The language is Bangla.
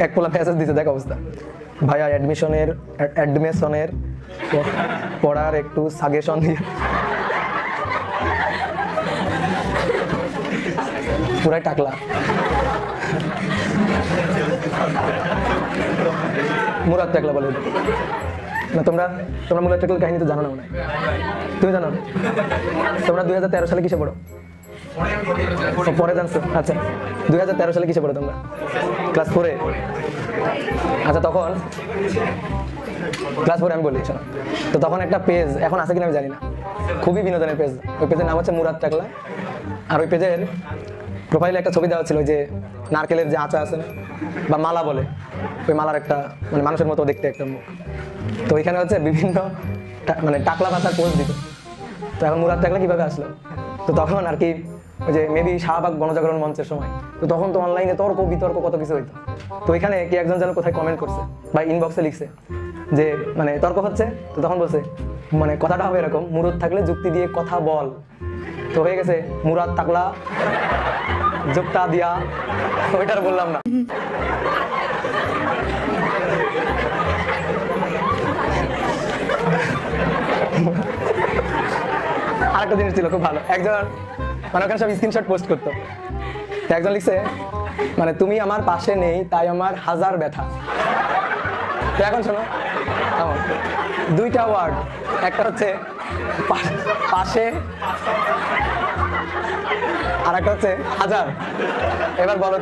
এক পোলা মেসেজ দিতে দেখ অবস্থা, ভাইয়া অ্যাডমিশনের পড়ার একটু সাজেশন দিয়ে। পুরাই টাকলা। মুরাদ টাকলা বলে না। তোমরা মুরাদ টাকলার কাহিনী তো জানো না মনে হয়। তুমি জানো? তোমরা 2013 সালে কিসে পড়ো? পরে জানছো? আচ্ছা, 2013 সালে কিসে পড়ো তোমরা? ক্লাস 4-এ। আচ্ছা, তখন ক্লাস 4 আমি বলি শোনো। তো তখন একটা পেজ, এখন আছে কিনা আমি জানি না, খুবই বিনোদনের পেজ। ওই পেজের নাম হচ্ছে মুরাদ টাকলা। আর ওই পেজের প্রোফাইলে একটা ছবি দেওয়া ছিল, যে নারকেলের যে আঁচা আছে না, বা মালা বলে, ওই মালার একটা মানে মানুষের মতো দেখতে একটা মুখ। তো ওইখানে হচ্ছে বিভিন্ন মানে টাকলা ভাষার পোস্ট দিত। তো এখন মুরাদ টাকলা কিভাবে আসলো? তো তখন আর কি ওই যে মেবি শাহবাগ গণজাগরণ মঞ্চের সময়, তো তখন তো অনলাইনে তর্ক বিতর্ক কত কিছু হইতো। তো ওইখানে কি একজন যেন কোথায় কমেন্ট করছে বা ইনবক্সে লিখছে যে মানে তর্ক হচ্ছে। তো তখন বলছে মানে কথাটা হবে এরকম, মুরুদ থাকলে যুক্তি দিয়ে কথা বল। তো হয়ে গেছে মুরাদ টাকলা যুক্তা দিয়া। ওইটার বললাম না। আরেকটা জিনিস ছিল খুব ভালো, একজন মানে ওখানে সব স্ক্রিনশট পোস্ট করতো। একজন লিখছে মানে তুমি আমার পাশে নেই তাই আমার হাজার ব্যথা। তো এখন শোনো, দুইটা ওয়ার্ড, একটা হচ্ছে পাশে আর একটা হচ্ছে হাজার। এবার বলো